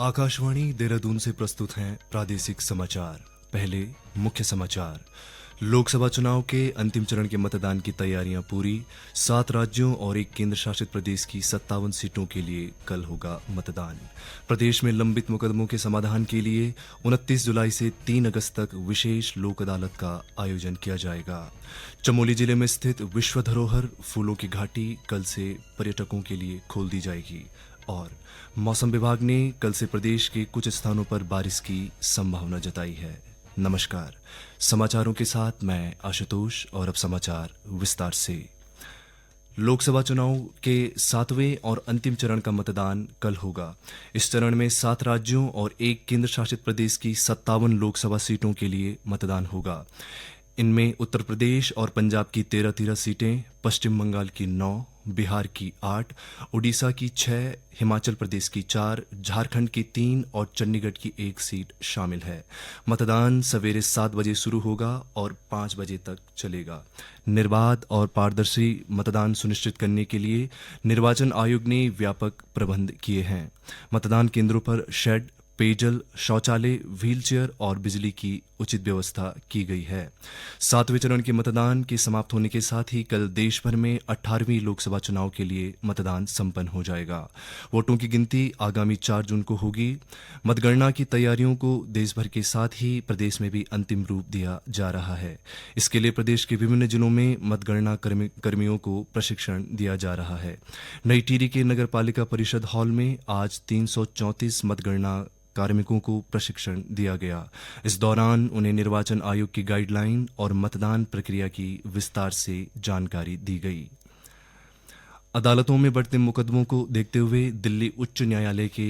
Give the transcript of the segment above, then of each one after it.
आकाशवाणी देहरादून से प्रस्तुत हैं प्रादेशिक समाचार। पहले मुख्य समाचार। लोकसभा चुनाव के अंतिम चरण के मतदान की तैयारियां पूरी। 7 राज्यों और एक केंद्र शासित प्रदेश की 57 सीटों के लिए कल होगा मतदान। प्रदेश में लंबित मुकदमों के समाधान के लिए 29 जुलाई से 3 अगस्त तक विशेष लोक अदालत का आयोजन किया जाएगा। चमोली जिले में स्थित विश्व धरोहर फूलों की घाटी कल से पर्यटकों के लिए खोल दी जाएगी। और मौसम विभाग ने कल से प्रदेश के कुछ स्थानों पर बारिश की संभावना जताई है। नमस्कार, समाचारों के साथ मैं आशुतोष और अब समाचार विस्तार से। लोकसभा चुनाव के 7वें और अंतिम चरण का मतदान कल होगा। इस चरण में 7 राज्यों और एक केंद्र शासित प्रदेश की 57 लोकसभा सीटों के लिए मतदान होगा। इनमें उत्तर प्रदेश और पंजाब की 13 सीटें, पश्चिम बंगाल की 9, बिहार की 8, उड़ीसा की 6, हिमाचल प्रदेश की 4, झारखंड की 3 और चंडीगढ़ की 1 सीट शामिल है। मतदान सवेरे 7 बजे शुरू होगा और 5 बजे तक चलेगा। निर्बाध और पारदर्शी मतदान सुनिश्चित करने के लिए निर्वाचन आयोग ने व्यापक प्रबंध किए हैं। मतदान केंद्रों पर शेड, पेयजल, शौचालय, व्हीलचेयर और बिजली की उचित व्यवस्था की गई है। 7वें चरण के मतदान के समाप्त होने के साथ ही कल देश भर में 18वीं लोकसभा चुनाव के लिए मतदान संपन्न हो जाएगा। वोटों की गिनती आगामी 4 जून को होगी। मतगणना की तैयारियों को देश भर के साथ ही प्रदेश में भी अंतिम रूप दिया जा रहा है। इसके लिए प्रदेश के विभिन्न जिलों में मतगणना कर्मियों को प्रशिक्षण दिया जा रहा है। नई टिहरी के नगर पालिका परिषद हॉल में आज 334 मतगणना कार्मिकों को प्रशिक्षण दिया गया। इस दौरान उन्हें निर्वाचन आयोग की गाइडलाइन और मतदान प्रक्रिया की विस्तार से जानकारी दी गई। अदालतों में बढ़ते मुकदमों को देखते हुए दिल्ली उच्च न्यायालय के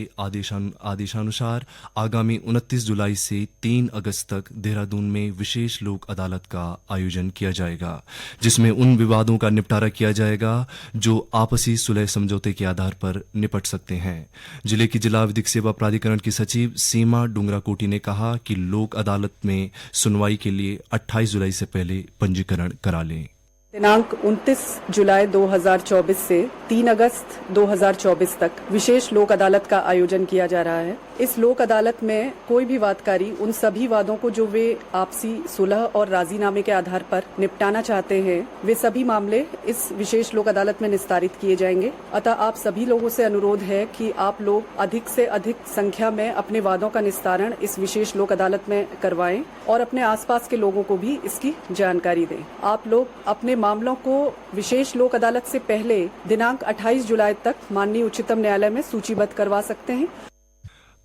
आदेशानुसार आगामी 29 जुलाई से 3 अगस्त तक देहरादून में विशेष लोक अदालत का आयोजन किया जाएगा, जिसमें उन विवादों का निपटारा किया जाएगा जो आपसी सुलह समझौते के आधार पर निपट सकते हैं। जिले की जिला विधिक सेवा प्राधिकरण की सचिव सीमा डूंगराकोटी ने कहा कि लोक अदालत में सुनवाई के लिए 28 जुलाई से पहले पंजीकरण करा लें। दिनांक 29 जुलाई 2024 से 3 अगस्त 2024 तक विशेष लोक अदालत का आयोजन किया जा रहा है। इस लोक अदालत में कोई भी वादकारी उन सभी वादों को जो वे आपसी सुलह और राजीनामे के आधार पर निपटाना चाहते हैं, वे सभी मामले इस विशेष लोक अदालत में निस्तारित किए जाएंगे। अतः आप सभी लोगों से अनुरोध है कि आप लोग अधिक से अधिक संख्या में अपने वादों का निस्तारण इस विशेष लोक अदालत में करवाएं और अपने आसपास के लोगों को भी इसकी जानकारी दें। आप लोग अपने मामलों को विशेष लोक अदालत से पहले दिनांक 28 जुलाई तक माननीय उच्चतम न्यायालय में सूचीबद्ध करवा सकते हैं।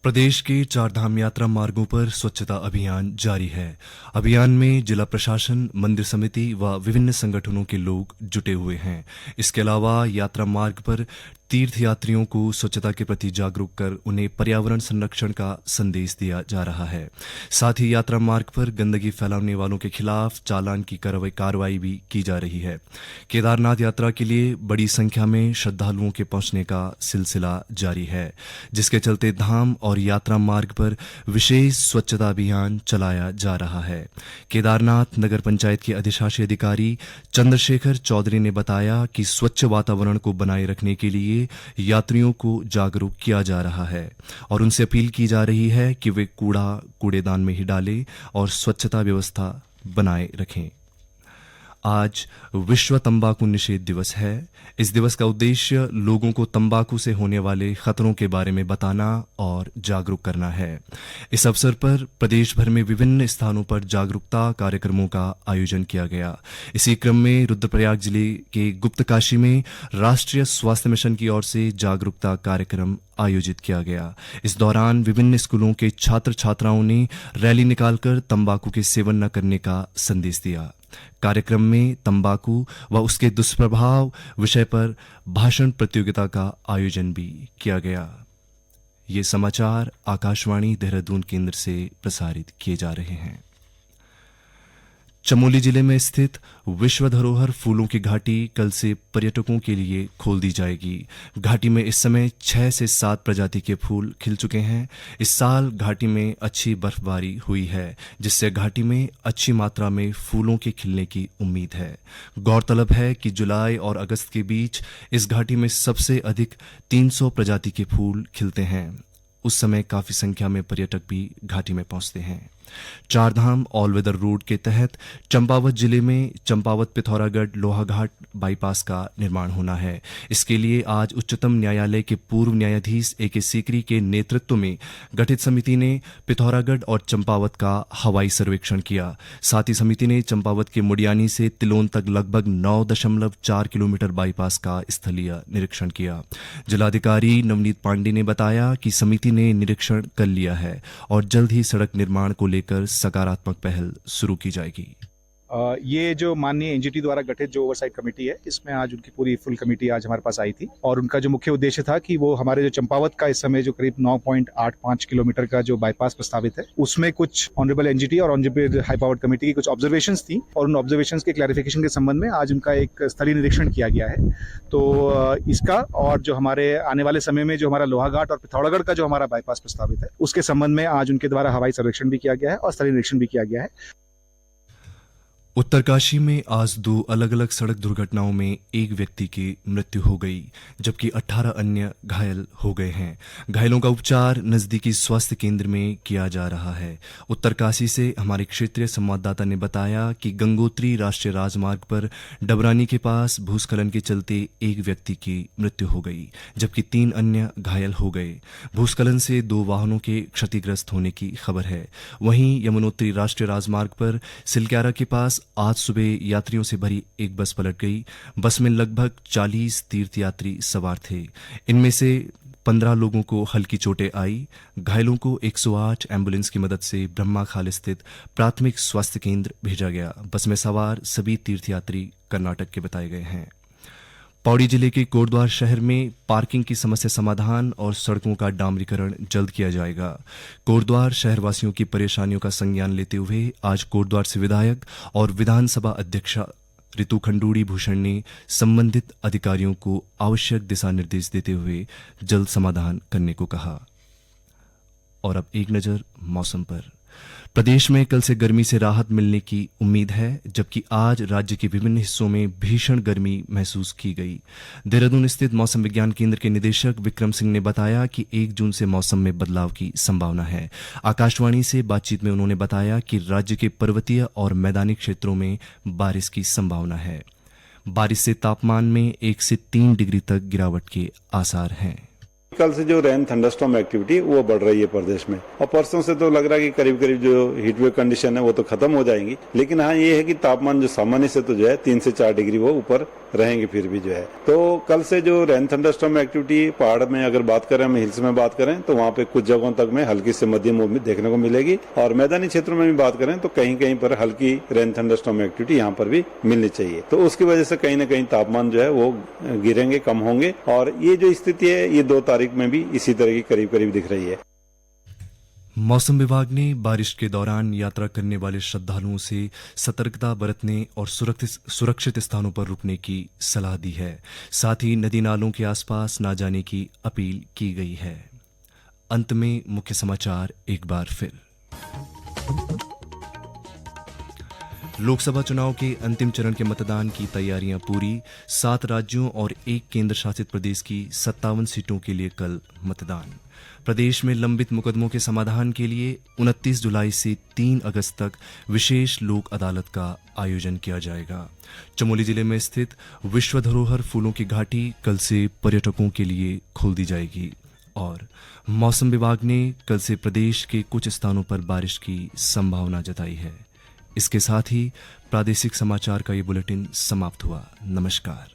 प्रदेश के 4 धाम यात्रा मार्गों पर स्वच्छता अभियान जारी है। अभियान में जिला प्रशासन, मंदिर समिति व विभिन्न संगठनों के लोग जुटे हुए हैं। इसके अलावा यात्रा मार्ग पर तीर्थ यात्रियों को स्वच्छता के प्रति जागरूक कर उन्हें पर्यावरण संरक्षण का संदेश दिया जा रहा है। साथ ही यात्रा मार्ग पर गंदगी फैलाने वालों के खिलाफ चालान की कार्रवाई भी की जा रही है। केदारनाथ यात्रा के लिए बड़ी संख्या में श्रद्धालुओं के पहुंचने का सिलसिला जारी है, जिसके चलते धाम और यात्रा मार्ग पर विशेष स्वच्छता अभियान चलाया जा रहा है। केदारनाथ नगर पंचायत के अधिशासी अधिकारी चंद्रशेखर चौधरी ने बताया कि स्वच्छ वातावरण को बनाए रखने के लिए यात्रियों को जागरूक किया जा रहा है और उनसे अपील की जा रही है कि वे कूड़ेदान में ही डालें और स्वच्छता व्यवस्था बनाए रखें। आज विश्व तंबाकू निषेध दिवस है। इस दिवस का उद्देश्य लोगों को तंबाकू से होने वाले खतरों के बारे में बताना और जागरूक करना है। इस अवसर पर प्रदेश भर में विभिन्न स्थानों पर जागरूकता कार्यक्रमों का आयोजन किया गया। इसी क्रम में रुद्रप्रयाग जिले के गुप्तकाशी में राष्ट्रीय स्वास्थ्य मिशन की ओर से जागरूकता कार्यक्रम आयोजित किया गया। इस दौरान विभिन्न स्कूलों के छात्र छात्राओं ने रैली निकालकर तंबाकू के सेवन न करने का संदेश दिया। कार्यक्रम में तंबाकू व उसके दुष्प्रभाव विषय पर भाषण प्रतियोगिता का आयोजन भी किया गया। ये समाचार आकाशवाणी देहरादून केंद्र से प्रसारित किए जा रहे हैं। चमोली जिले में स्थित विश्व धरोहर फूलों की घाटी कल से पर्यटकों के लिए खोल दी जाएगी। घाटी में इस समय 6 से 7 प्रजाति के फूल खिल चुके हैं। इस साल घाटी में अच्छी बर्फबारी हुई है, जिससे घाटी में अच्छी मात्रा में फूलों के खिलने की उम्मीद है। गौरतलब है कि जुलाई और अगस्त के बीच इस घाटी में सबसे अधिक 300 प्रजाति के फूल खिलते हैं। उस समय काफी संख्या में पर्यटक भी घाटी में पहुंचते हैं। चारधाम ऑल वेदर रोड के तहत चंपावत जिले में चंपावत पिथौरागढ़ लोहाघाट बाईपास का निर्माण होना है। इसके लिए आज उच्चतम न्यायालय के पूर्व न्यायाधीश ए के सीकरी के नेतृत्व में गठित समिति ने पिथौरागढ़ और चंपावत का हवाई सर्वेक्षण किया। साथ ही समिति ने चंपावत के मुडियानी से तिलोन तक लगभग 9.4 किलोमीटर बाईपास का स्थलीय निरीक्षण किया। जिलाधिकारी नवनीत पांडे ने बताया कि समिति ने निरीक्षण कर लिया है और जल्द ही सड़क निर्माण को लेकर सकारात्मक पहल शुरू की जाएगी। ये जो माननीय एनजीटी द्वारा गठित जो ओवरसाइट कमेटी है, इसमें आज उनकी पूरी फुल कमेटी आज हमारे पास आई थी और उनका जो मुख्य उद्देश्य था कि वो हमारे जो चंपावत का इस समय जो करीब 9.85 किलोमीटर का जो बाईपास प्रस्तावित है, उसमें कुछ ऑनरेबल एनजीटी और ऑनरेबल हाई पावर्ड कमेटी की कुछ ऑब्जर्वेशंस थी और उन ऑब्जर्वेशंस के क्लैरिफिकेशन के संबंध में आज उनका एक स्थलीय निरीक्षण किया गया है। तो इसका और जो हमारे आने वाले समय में जो हमारा लोहाघाट और पिथौरागढ़ का जो हमारा बाईपास प्रस्तावित है, उसके संबंध में आज उनके द्वारा हवाई सर्वेक्षण भी किया गया है और स्थलीय निरीक्षण भी किया गया है। उत्तरकाशी में आज 2 अलग अलग सड़क दुर्घटनाओं में एक व्यक्ति की मृत्यु हो गई, जबकि 18 अन्य घायल हो गए हैं। घायलों का उपचार नजदीकी स्वास्थ्य केंद्र में किया जा रहा है। उत्तरकाशी से हमारे क्षेत्रीय संवाददाता ने बताया कि गंगोत्री राष्ट्रीय राजमार्ग पर डबरानी के पास भूस्खलन के चलते एक व्यक्ति की मृत्यु हो गई, जबकि 3 अन्य घायल हो गए। भूस्खलन से 2 वाहनों के क्षतिग्रस्त होने की खबर है। वहीं यमुनोत्री राष्ट्रीय राजमार्ग पर सिलक्यारा के पास आज सुबह यात्रियों से भरी एक बस पलट गई। बस में लगभग 40 तीर्थयात्री सवार थे। इनमें से 15 लोगों को हल्की चोटें आई। घायलों को 108 एम्बुलेंस की मदद से ब्रह्मा खाल स्थित प्राथमिक स्वास्थ्य केंद्र भेजा गया। बस में सवार सभी तीर्थयात्री कर्नाटक के बताए गए हैं। पौड़ी जिले के कोटद्वार शहर में पार्किंग की समस्या समाधान और सड़कों का डामरीकरण जल्द किया जाएगा। कोटद्वार शहरवासियों की परेशानियों का संज्ञान लेते हुए आज कोटद्वार से विधायक और विधानसभा अध्यक्षा ऋतु खंडूड़ी भूषण ने संबंधित अधिकारियों को आवश्यक दिशा निर्देश देते हुए जल्द समाधान करने को कहा। और अब एक नजर मौसम पर। प्रदेश में कल से गर्मी से राहत मिलने की उम्मीद है, जबकि आज राज्य के विभिन्न हिस्सों में भीषण गर्मी महसूस की गई। देहरादून स्थित मौसम विज्ञान केंद्र के निदेशक विक्रम सिंह ने बताया कि 1 जून से मौसम में बदलाव की संभावना है। आकाशवाणी से बातचीत में उन्होंने बताया कि राज्य के पर्वतीय और मैदानी क्षेत्रों में बारिश की संभावना है। बारिश से तापमान में 1 से 3 डिग्री तक गिरावट के आसार हैं। कल से जो रेन थंडरस्टॉर्म एक्टिविटी वो बढ़ रही है प्रदेश में, और परसों से तो लग रहा है कि करीब करीब जो हीट वेव कंडीशन है वो तो खत्म हो जाएंगी। लेकिन हाँ, ये है कि तापमान जो सामान्य से तो जो है 3 से 4 डिग्री वो ऊपर रहेंगे फिर भी जो है। तो कल से जो रेन थंडरस्टॉर्म एक्टिविटी पहाड़ में अगर बात करें, हम हिल्स में बात करें, तो वहाँ पे कुछ जगहों तक में हल्की से मध्यम उम्मीद देखने को मिलेगी। और मैदानी क्षेत्रों में भी बात करें तो कहीं कहीं पर हल्की रेन थंडरस्टॉर्म एक्टिविटी यहाँ पर भी मिलनी चाहिए। तो उसकी वजह से कहीं ना कहीं तापमान जो है वो गिरेंगे, कम होंगे। और ये जो स्थिति है ये 2 तारीख में भी इसी तरह की करीब करीब दिख रही है। मौसम विभाग ने बारिश के दौरान यात्रा करने वाले श्रद्धालुओं से सतर्कता बरतने और सुरक्षित स्थानों पर रुकने की सलाह दी है। साथ ही नदी नालों के आसपास ना जाने की अपील की गई है। अंत में मुख्य समाचार एक बार फिर। लोकसभा चुनाव के अंतिम चरण के मतदान की तैयारियां पूरी। 7 राज्यों और 1 केंद्र शासित प्रदेश की 57 सीटों के लिए कल मतदान। प्रदेश में लंबित मुकदमों के समाधान के लिए 29 जुलाई से 3 अगस्त तक विशेष लोक अदालत का आयोजन किया जाएगा। चमोली जिले में स्थित विश्व धरोहर फूलों की घाटी कल से पर्यटकों के लिए खोल दी जाएगी। और मौसम विभाग ने कल से प्रदेश के कुछ स्थानों पर बारिश की संभावना जताई है। इसके साथ ही प्रादेशिक समाचार का ये बुलेटिन समाप्त हुआ। नमस्कार।